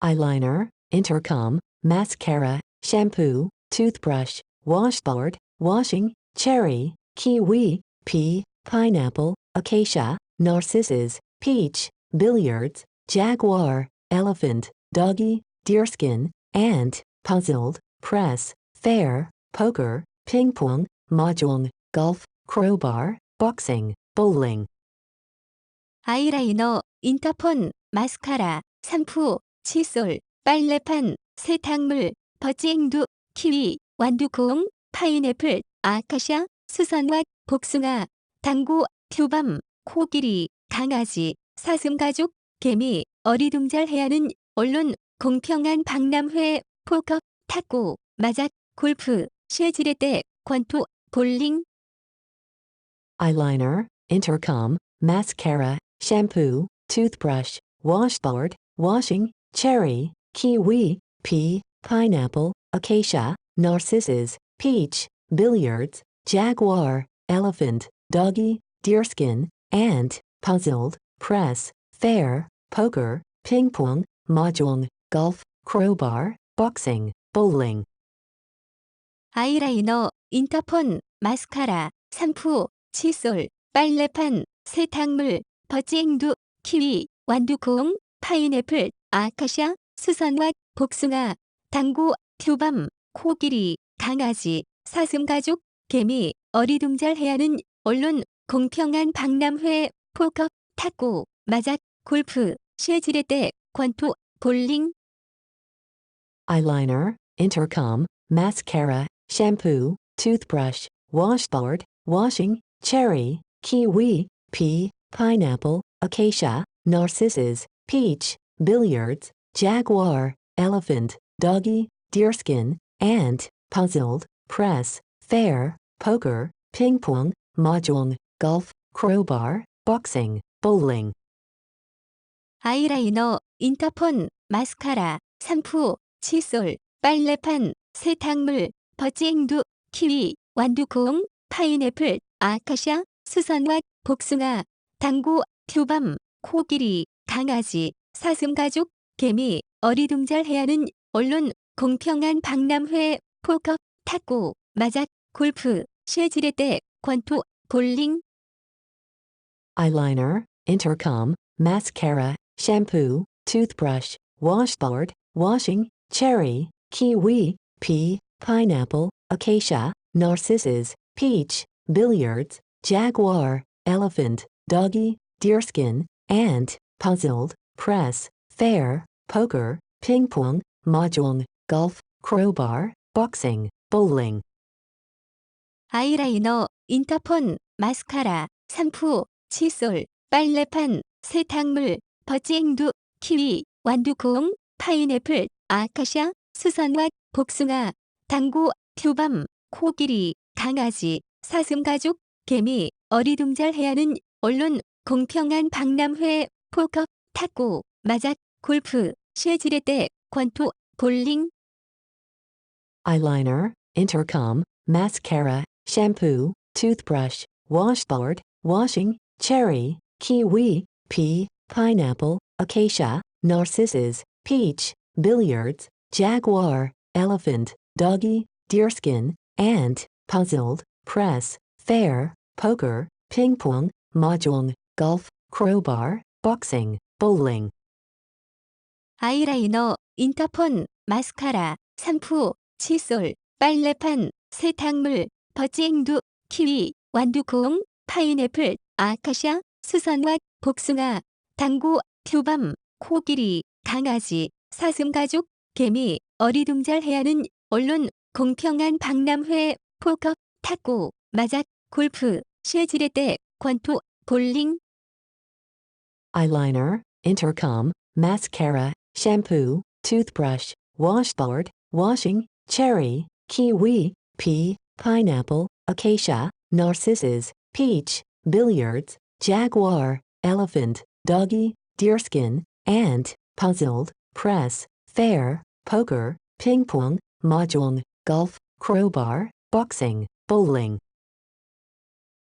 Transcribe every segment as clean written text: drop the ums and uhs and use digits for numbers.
eyeliner, intercom, mascara, shampoo, toothbrush, washboard, washing, cherry, kiwi, pea, pineapple, acacia, narcissus, peach, billiards, jaguar, elephant, doggy, deerskin, ant, puzzled, press, fair, poker, ping-pong, mah-jong, golf, crowbar, boxing, bowling. 아이라이너, 인터폰, 마스카라, 샴푸, 칫솔, 빨래판, 세탁물, 버찌앵두, 키위, 완두콩, 파인애플, 아카시아, 수선화, 복숭아, 당구, 튜밤, 코끼리, 강아지, 사슴가죽, 개미, 어리둥절해하는 언론, 공평한 박람회, 포커, 탁구, 마작, 골프, 쇠지렛대, 권투, 볼링. Eyeliner, intercom, mascara, shampoo, toothbrush, washboard, washing, cherry, kiwi, pea, pineapple, acacia, narcissus, peach, billiards, jaguar, elephant, doggy, deerskin, ant, puzzled, press, fair, poker, ping-pong, mah-jong, golf, crowbar, boxing, bowling. 아이라이너, 인터폰, 마스카라, 샴푸, 칫솔, 빨래판, 세탁물, 버찌앵두, 키위, 완두콩, 파인애플, 아카시아, 수선화, 복숭아, 당구, 튜밤, 코끼리, 강아지, 사슴가죽, 개미, 어리둥절해하는 언론, 공평한 박람회, 포커, 탁구, 마작, 골프, 쇠지렛대, 권투, 볼링. Eyeliner, intercom, mascara, shampoo, toothbrush, washboard, washing, cherry, kiwi, pea, pineapple, acacia, narcissus, peach, billiards, jaguar, elephant, doggy, deerskin, ant, puzzled, press, fair, poker, ping-pong, mah-jong, golf, crowbar, boxing, bowling. 아이라이너, 인터폰, 마스카라, 샴푸, 칫솔, 빨래판, 세탁물, 버찌앵두, 키위, 완두콩, 파인애플, 아카시아, 수선화, 복숭아, 당구, 튜밤, 코끼리, 강아지, 사슴가죽, 개미, 어리둥절해하는 언론, 공평한 박람회, 포커, 탁구, 마작, 골프, 쇠지렛대, 권투, 볼링. Eyeliner, intercom, mascara, shampoo, toothbrush, washboard, washing, cherry, kiwi, pea, pineapple, acacia, narcissus, peach, billiards, jaguar, elephant, doggy, deerskin, ant, puzzled, press, fair, poker, ping-pong, mah-jong, golf, crowbar, boxing, bowling. 아이라이너, 인터폰, 마스카라, 샴푸, 칫솔, 빨래판, 세탁물, 버찌앵두, 키위, 완두콩, 파인애플, 아카시아, 수선화, 복숭아, 당구, 튜밤, 코끼리, 강아지, 사슴가죽, 개미, 어리둥절해하는 언론, 공평한 박람회, 포커, 탁구, 마작, 골프, 쇠지렛대, 권투, 볼링. Eyeliner, intercom, mascara, shampoo, toothbrush, washboard, washing, cherry, kiwi, pea, pineapple, acacia, narcissus, peach, billiards, jaguar, elephant, doggy, deerskin, ant, puzzled, press, fair, poker, ping-pong, mah-jong, golf, crowbar, boxing, bowling. 아이라이너, 인터폰, 마스카라, 샴푸, 칫솔, 빨래판, 세탁물, 버찌앵두, 키위, 완두콩, 파인애플, 아카시아, 수선화, 복숭아, 당구, 튜밤, 코끼리, 강아지, 사슴가죽, 개미, 어리둥절해하는 언론, 공평한 박람회, 포커, 탁구, 마작, 골프, 쇠지렛대, 권투, 볼링. Eyeliner, intercom, mascara, shampoo, toothbrush, washboard, washing, cherry, kiwi, pea, pineapple, acacia, narcissus, peach, billiards, jaguar, elephant, doggy, deerskin, ant, puzzled, press, fair, poker, ping-pong, mah-jong, golf, crowbar, boxing, bowling.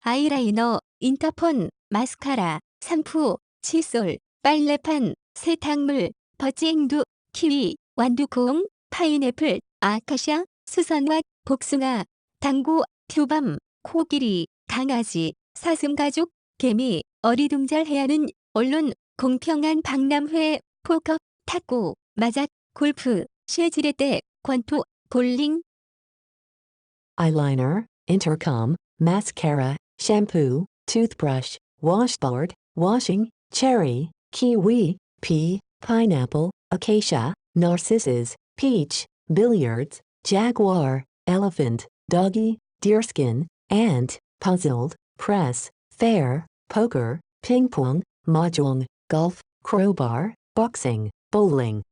아이라이너, 인터폰, 마스카라, 샴푸, 칫솔, 빨래판, 세탁물, 버찌앵두, 키위, 완두콩, 파인애플, 아카시아, 수선화, 복숭아, 당구, 표범, 코끼리, 강아지, 사슴가죽, 개미, 어리둥절해하는 언론, 공평한 박람회, 포커, 탁구, 마작, 골프, 쇠지렛대, 권투, 볼링. eyeliner, intercom, mascara, shampoo, toothbrush, washboard, washing, cherry, kiwi, pea, pineapple, acacia, narcissus, peach, billiards, jaguar, elephant, doggy, deerskin, ant, puzzled, press, fair, poker, ping-pong, mah-jong, golf, crowbar, boxing, bowling.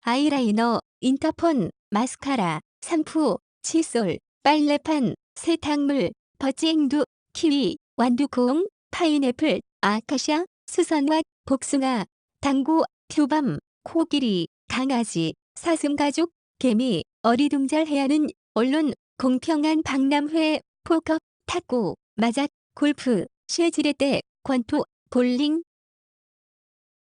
아이라이너, 인터폰, 마스카라, 샴푸, 칫솔, 빨래판, 세탁물, 버찌앵두, 키위, 완두콩, 파인애플, 아카시아, 수선화, 복숭아, 당구, 표범, 코끼리, 강아지, 사슴가죽, 개미, 어리둥절해하는 언론, 공평한 박람회, 포커, 탁구, 마작, 골프, 쇠지렛대, 권투, 볼링.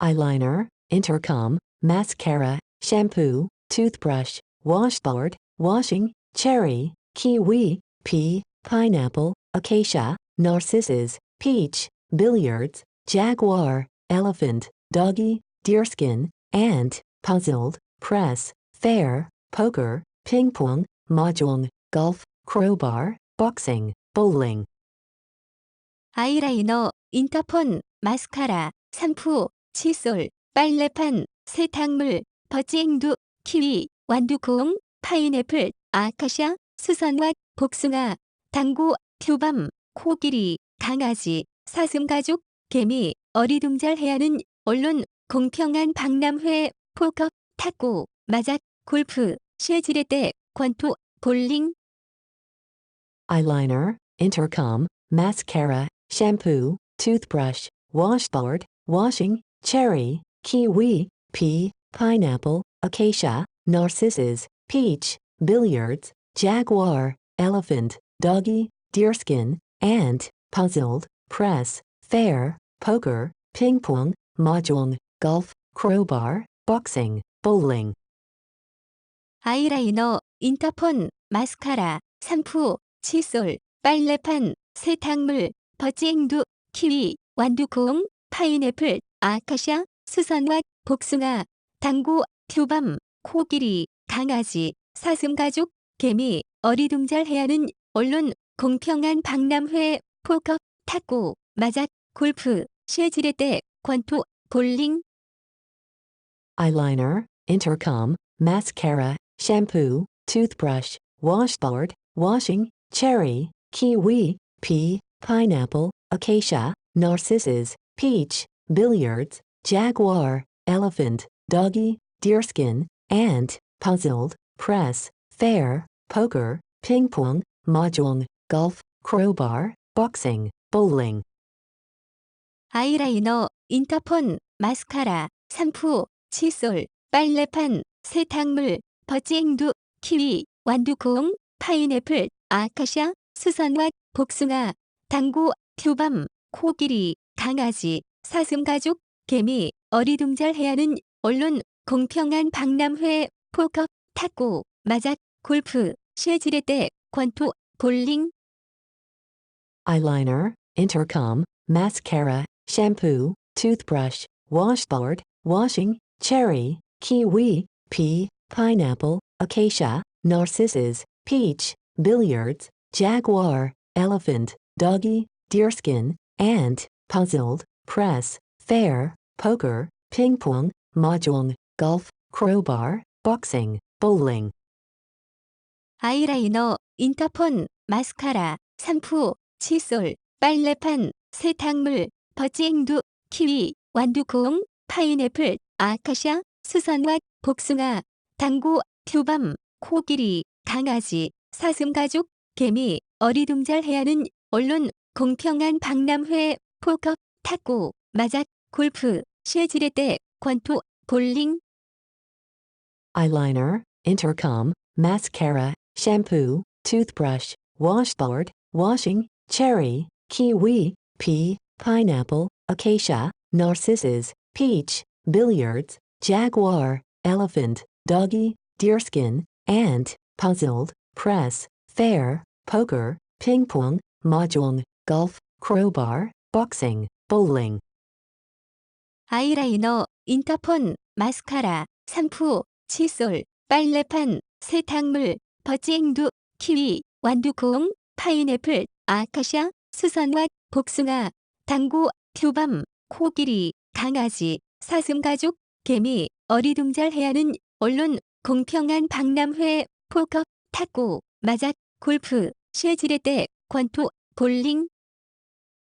eyeliner, intercom, mascara, shampoo, toothbrush, washboard, washing, cherry, kiwi, pea, pineapple, acacia, narcissus, peach, billiards, jaguar, elephant, doggy, deerskin, ant, puzzled, press, fair, poker, ping-pong, mahjong, golf, crowbar, boxing, bowling. 아이라이너, 인터폰, 마스카라, 샴푸, 칫솔, 빨래판, 세탁물, 버찌앵두, 키위, 완두콩, 파인애플, 아카시아, 수선화, 복숭아, 당구, 표범, 코끼리, 강아지, 사슴가죽, 개미, 어리둥절해하는 언론, 공평한 박람회, 포커, 탁구, 마작, 골프, 쇠지렛대, 권투, 볼링. eyeliner, intercom, mascara, shampoo, toothbrush, washboard, washing, cherry, kiwi, pea, pineapple, acacia, narcissus, peach, billiards, jaguar, elephant, doggy, deerskin, ant, puzzled, press, fair, poker, ping-pong, mahjong, golf, crowbar, boxing, bowling. 아이라이너, 인터폰, 마스카라, 샴푸, 칫솔, 빨래판, 세탁물, 버찌앵두, 키위, 완두콩, 파인애플, 아카시아, 수선화, 복숭아, 당구, 표범, 코끼리, 강아지, 사슴가죽, 개미, 어리둥절해하는 언론, 공평한 박람회, 포커, 탁구, 마작, 골프, 쇠지렛대, 권투, 볼링. eyeliner, intercom, mascara, shampoo, toothbrush, washboard, washing, cherry, kiwi, pea, pineapple, acacia, narcissus, peach, billiards, jaguar, elephant, doggy, deerskin, ant, puzzled, press, fair, poker, ping-pong, mahjong, golf, crowbar, boxing, bowling. 아이라이너, 인터폰, 마스카라, 샴푸, 칫솔, 빨래판, 세탁물, 버찌앵두, 키위, 완두콩, 파인애플, 아카시아, 수선화, 복숭아, 당구, 표범, 코끼리, 강아지, 사슴가죽, 개미, 어리둥절해하는 언론, 공평한 박람회, 포커, 탁구, 마작, 골프, 쇠지렛대, 권투, 볼링. eyeliner, intercom, mascara, shampoo, toothbrush, washboard, washing, cherry, kiwi, pea, pineapple, acacia, narcissus, peach, billiards, jaguar, elephant, doggy, deerskin, ant, puzzled, press, fair, poker, ping-pong, mahjong, golf, crowbar, boxing, bowling. 아이라이너, 인터폰, 마스카라, 샴푸, 칫솔, 빨래판, 세탁물, 버찌앵두, 키위, 완두콩, 파인애플, 아카시아, 수선화, 복숭아, 당구, 표범, 코끼리, 강아지, 사슴가죽, 개미, 어리둥절해하는 언론, 공평한 박람회, 포커, 탁구, 마작, 골프, 쇠지렛대, 권투, 볼링. eyeliner, intercom, mascara, shampoo, toothbrush, washboard, washing, cherry, kiwi, pea, pineapple, acacia, narcissus, peach, billiards, jaguar, elephant, doggy, deerskin, ant, puzzled, press, fair, poker, ping-pong, mah-jong, golf, crowbar, boxing, bowling. 아이라이너, 인터폰, 마스카라, 샴푸, 칫솔, 빨래판, 세탁물, 버찌앵두, 키위, 완두콩, 파인애플, 아카시아, 수선화, 복숭아, 당구, 튜밤, 코끼리, 강아지, 사슴가죽, 개미, 어리둥절해하는 언론, 공평한 박람회, 포커, 탁구, 마작, 골프, 쇠지렛대, 권투, 볼링,